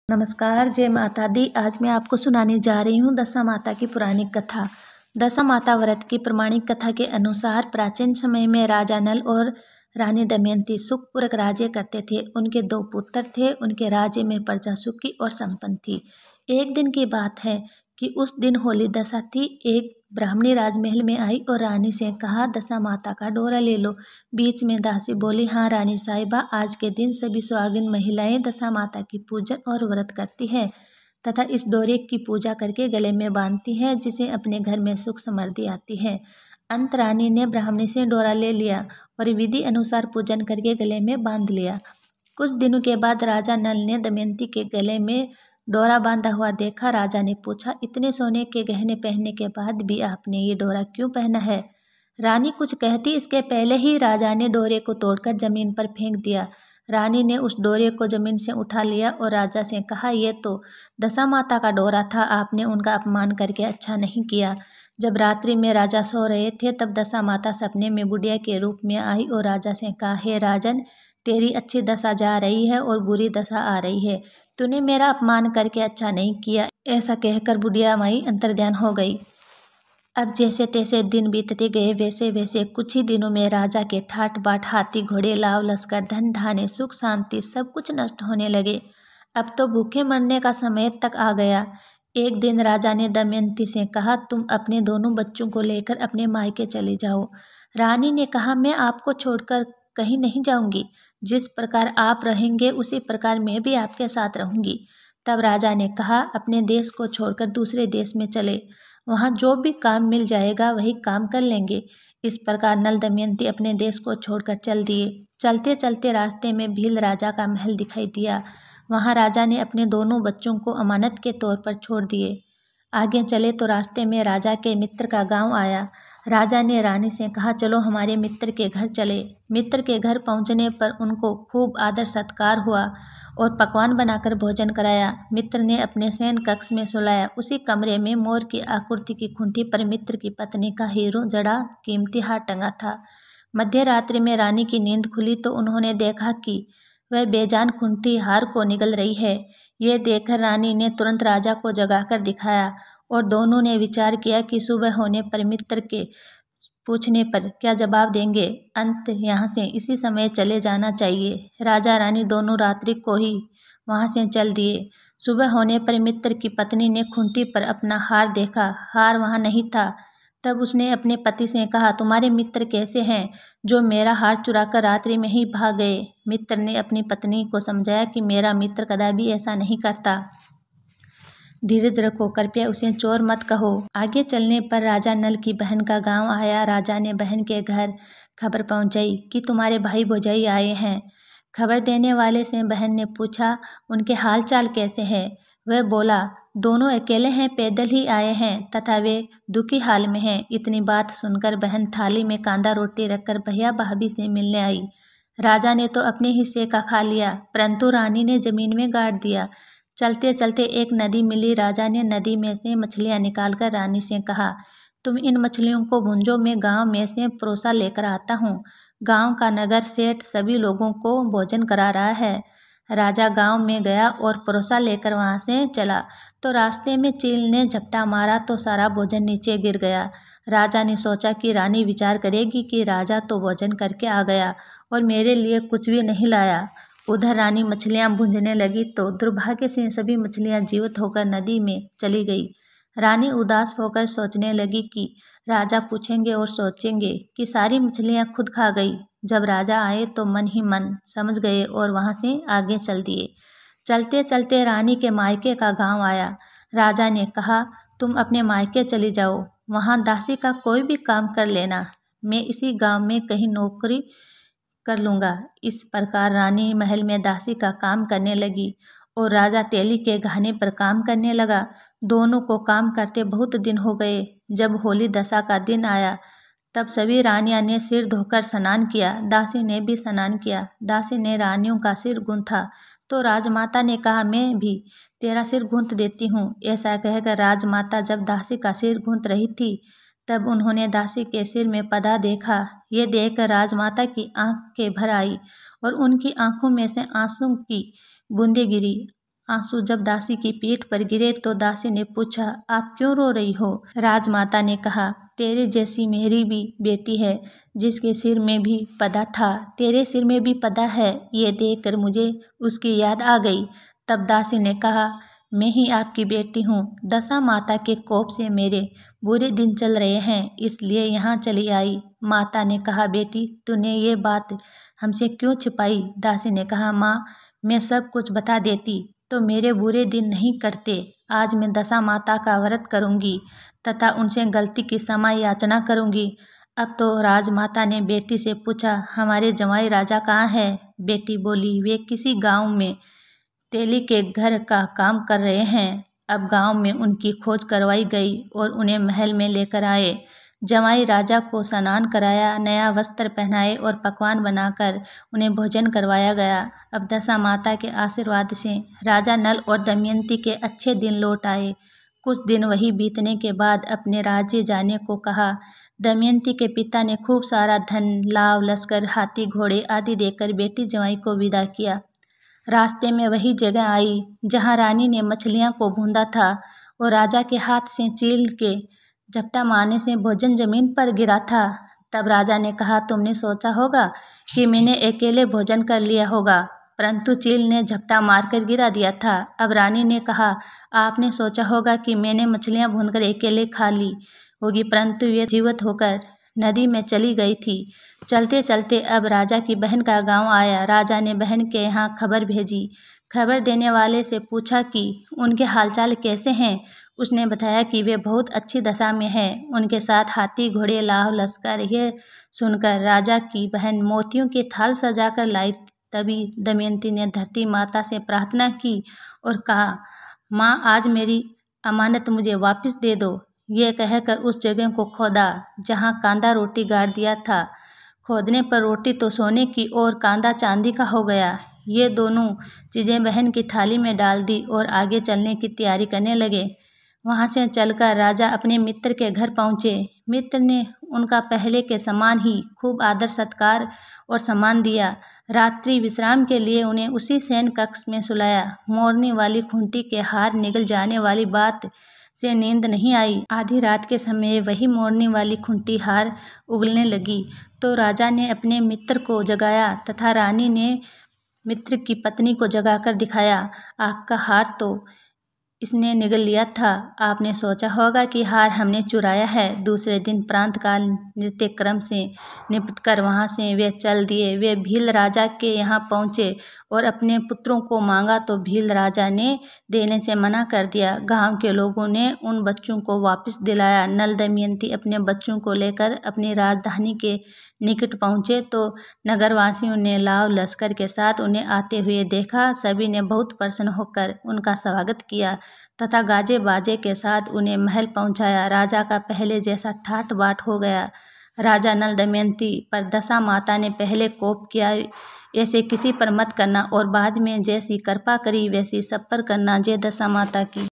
नमस्कार, जय माता दी। आज मैं आपको सुनाने जा रही हूँ दशा माता की पुरानी कथा। दशा माता व्रत की प्रमाणिक कथा के अनुसार प्राचीन समय में राजा नल और रानी दमयंती सुखपूर्वक राज्य करते थे। उनके 2 पुत्र थे। उनके राज्य में प्रजा सुखी और संपन्न थी। एक दिन की बात है कि उस दिन होली दशा थी। एक ब्राह्मणी राजमहल में आई और रानी से कहा, दशा माता का डोरा ले लो। बीच में दासी बोली, हाँ रानी साहिबा, आज के दिन सभी सुहागिन महिलाएं दशा माता की पूजन और व्रत करती है तथा इस डोरे की पूजा करके गले में बांधती है, जिसे अपने घर में सुख समृद्धि आती है। अंत रानी ने ब्राह्मणी से डोरा ले लिया और विधि अनुसार पूजन करके गले में बांध लिया। कुछ दिनों के बाद राजा नल ने दमयंती के गले में डोरा बांधा हुआ देखा। राजा ने पूछा, इतने सोने के गहने पहनने के बाद भी आपने ये डोरा क्यों पहना है? रानी कुछ कहती इसके पहले ही राजा ने डोरे को तोड़कर जमीन पर फेंक दिया। रानी ने उस डोरे को जमीन से उठा लिया और राजा से कहा, ये तो दशा माता का डोरा था, आपने उनका अपमान करके अच्छा नहीं किया। जब रात्रि में राजा सो रहे थे तब दशा माता सपने में बुढ़िया के रूप में आई और राजा से कहा, हे राजन, तेरी अच्छी दशा जा रही है और बुरी दशा आ रही है। तूने मेरा अपमान करके अच्छा नहीं किया। ऐसा कहकर बुढ़िया माई अंतर्ध्यान हो गई। अब जैसे तैसे दिन बीतते गए, वैसे वैसे कुछ ही दिनों में राजा के ठाट बाट, हाथी घोड़े, लाव लश्कर, धन धान्य, सुख शांति सब कुछ नष्ट होने लगे। अब तो भूखे मरने का समय तक आ गया। एक दिन राजा ने दमयंती से कहा, तुम अपने दोनों बच्चों को लेकर अपने मायके चले जाओ। रानी ने कहा, मैं आपको छोड़कर कहीं नहीं जाऊंगी। जिस प्रकार आप रहेंगे उसी प्रकार मैं भी आपके साथ रहूंगी। तब राजा ने कहा, अपने देश को छोड़कर दूसरे देश में चले, वहाँ जो भी काम मिल जाएगा वही काम कर लेंगे। इस प्रकार नल दमयंती अपने देश को छोड़कर चल दिए। चलते चलते रास्ते में भील राजा का महल दिखाई दिया। वहाँ राजा ने अपने दोनों बच्चों को अमानत के तौर पर छोड़ दिए। आगे चले तो रास्ते में राजा के मित्र का गांव आया। राजा ने रानी से कहा, चलो हमारे मित्र के घर चले। मित्र के घर पहुंचने पर उनको खूब आदर सत्कार हुआ और पकवान बनाकर भोजन कराया। मित्र ने अपने शयन कक्ष में सुलाया। उसी कमरे में मोर की आकृति की खूंटी पर मित्र की पत्नी का हीरो जड़ा कीमती हार टंगा था। मध्य रात्रि में रानी की नींद खुली तो उन्होंने देखा कि वह बेजान खूंटी हार को निगल रही है। ये देखकर रानी ने तुरंत राजा को जगाकर दिखाया और दोनों ने विचार किया कि सुबह होने पर मित्र के पूछने पर क्या जवाब देंगे। अंत यहाँ से इसी समय चले जाना चाहिए। राजा रानी दोनों रात्रि को ही वहाँ से चल दिए। सुबह होने पर मित्र की पत्नी ने खूंटी पर अपना हार देखा। हार वहाँ नहीं था। तब उसने अपने पति से कहा, तुम्हारे मित्र कैसे हैं जो मेरा हार चुराकर रात्रि में ही भाग गए? मित्र ने अपनी पत्नी को समझाया कि मेरा मित्र कदापि ऐसा नहीं करता। धीरज रखो, कृपया उसे चोर मत कहो। आगे चलने पर राजा नल की बहन का गांव आया। राजा ने बहन के घर खबर पहुंचाई कि तुम्हारे भाई भौजाई आए हैं। खबर देने वाले से बहन ने पूछा, उनके हाल चाल कैसे हैं? वह बोला, दोनों अकेले हैं, पैदल ही आए हैं तथा वे दुखी हाल में हैं। इतनी बात सुनकर बहन थाली में कांदा रोटी रखकर भैया भाभी से मिलने आई। राजा ने तो अपने हिस्से का खा लिया, परंतु रानी ने जमीन में गाड़ दिया। चलते चलते एक नदी मिली। राजा ने नदी में से मछलियाँ निकालकर रानी से कहा, तुम इन मछलियों को भूंजो, मैं गांव में से परोसा लेकर आता हूँ। गांव का नगर सेठ सभी लोगों को भोजन करा रहा है। राजा गांव में गया और परोसा लेकर वहां से चला तो रास्ते में चील ने झपटा मारा तो सारा भोजन नीचे गिर गया। राजा ने सोचा कि रानी विचार करेगी कि राजा तो भोजन करके आ गया और मेरे लिए कुछ भी नहीं लाया। उधर रानी मछलियां भूंजने लगी तो दुर्भाग्य से सभी मछलियां जीवित होकर नदी में चली गई। रानी उदास होकर सोचने लगी कि राजा पूछेंगे और सोचेंगे कि सारी मछलियां खुद खा गई। जब राजा आए तो मन ही मन समझ गए और वहां से आगे चल दिए। चलते चलते रानी के मायके का गांव आया। राजा ने कहा, तुम अपने मायके चली जाओ, वहां दासी का कोई भी काम कर लेना, मैं इसी गांव में कहीं नौकरी कर लूँगा। इस प्रकार रानी महल में दासी का काम करने लगी और राजा तेली के गहने पर काम करने लगा। दोनों को काम करते बहुत दिन हो गए। जब होली दशा का दिन आया तब सभी रानियां ने सिर धोकर स्नान किया। दासी ने भी स्नान किया। दासी ने रानियों का सिर गूंथा तो राजमाता ने कहा, मैं भी तेरा सिर गूंथ देती हूँ। ऐसा कहकर राजमाता जब दासी का सिर गूंथ रही थी तब उन्होंने दासी के सिर में पदा देखा। ये देखकर राजमाता की आंखें भर आई और उनकी आंखों में से आंसू की बूंदें गिरी। आंसू जब दासी की पीठ पर गिरे तो दासी ने पूछा, आप क्यों रो रही हो? राजमाता ने कहा, तेरे जैसी मेरी भी बेटी है जिसके सिर में भी पदा था, तेरे सिर में भी पदा है। ये देखकर मुझे उसकी याद आ गई। तब दासी ने कहा, मैं ही आपकी बेटी हूँ। दशा माता के कोप से मेरे बुरे दिन चल रहे हैं, इसलिए यहाँ चली आई। माता ने कहा, बेटी तूने ये बात हमसे क्यों छिपाई? दासी ने कहा, माँ मैं सब कुछ बता देती तो मेरे बुरे दिन नहीं कटते। आज मैं दशा माता का व्रत करूँगी तथा उनसे गलती की क्षमा याचना करूँगी। अब तो राजमाता ने बेटी से पूछा, हमारे जमाई राजा कहाँ है? बेटी बोली, वे किसी गांव में तेली के घर का काम कर रहे हैं। अब गांव में उनकी खोज करवाई गई और उन्हें महल में लेकर आए। जमाई राजा को स्नान कराया, नया वस्त्र पहनाए और पकवान बनाकर उन्हें भोजन करवाया गया। अब दशा माता के आशीर्वाद से राजा नल और दमयंती के अच्छे दिन लौट आए। कुछ दिन वही बीतने के बाद अपने राज्य जाने को कहा। दमयंती के पिता ने खूब सारा धन, लाव, लश्कर, हाथी, घोड़े आदि देकर बेटी जमाई को विदा किया। रास्ते में वही जगह आई जहाँ रानी ने मछलियाँ को भूंदा था और राजा के हाथ से चील के झपटा मारने से भोजन जमीन पर गिरा था। तब राजा ने कहा, तुमने सोचा होगा कि मैंने अकेले भोजन कर लिया होगा, परंतु चील ने झपटा मारकर गिरा दिया था। अब रानी ने कहा, आपने सोचा होगा कि मैंने मछलियाँ भूनकर अकेले खा ली होगी, परंतु वे जीवित होकर नदी में चली गई थी। चलते चलते अब राजा की बहन का गांव आया। राजा ने बहन के यहाँ खबर भेजी। खबर देने वाले से पूछा कि उनके हालचाल कैसे हैं। उसने बताया कि वे बहुत अच्छी दशा में हैं, उनके साथ हाथी, घोड़े, लाव, लश्कर। यह सुनकर राजा की बहन मोतियों के थाल सजा कर लाई। तभी दमयंती ने धरती माता से प्रार्थना की और कहा, माँ आज मेरी अमानत मुझे वापस दे दो। ये कहकर उस जगह को खोदा जहाँ कांदा रोटी गाड़ दिया था। खोदने पर रोटी तो सोने की और कांदा चांदी का हो गया। ये दोनों चीज़ें बहन की थाली में डाल दी और आगे चलने की तैयारी करने लगे। वहाँ से चलकर राजा अपने मित्र के घर पहुँचे। मित्र ने उनका पहले के समान ही खूब आदर सत्कार और सम्मान दिया। रात्रि विश्राम के लिए उन्हें उसी शयन कक्ष में सुलाया। मोरनी वाली खूंटी के हार निगल जाने वाली बात से नींद नहीं आई। आधी रात के समय वही मोरनी वाली खूंटी हार उगलने लगी तो राजा ने अपने मित्र को जगाया तथा रानी ने मित्र की पत्नी को जगाकर दिखाया, आपका हार तो इसने निगल लिया था। आपने सोचा होगा कि हार हमने चुराया है। दूसरे दिन प्रातःकाल नृत्य क्रम से निपटकर वहाँ से वे चल दिए। वे भील राजा के यहाँ पहुँचे और अपने पुत्रों को मांगा तो भील राजा ने देने से मना कर दिया। गांव के लोगों ने उन बच्चों को वापस दिलाया। नल दमयंती अपने बच्चों को लेकर अपनी राजधानी के निकट पहुँचे तो नगरवासियों ने लाव लश्कर के साथ उन्हें आते हुए देखा। सभी ने बहुत प्रसन्न होकर उनका स्वागत किया तथा गाजे बाजे के साथ उन्हें महल पहुंचाया। राजा का पहले जैसा ठाट बाट हो गया। राजा नल दमयंती पर दशा माता ने पहले कोप किया, ऐसे किसी पर मत करना, और बाद में जैसी कृपा करी वैसी सब पर करना। जय दशा माता की।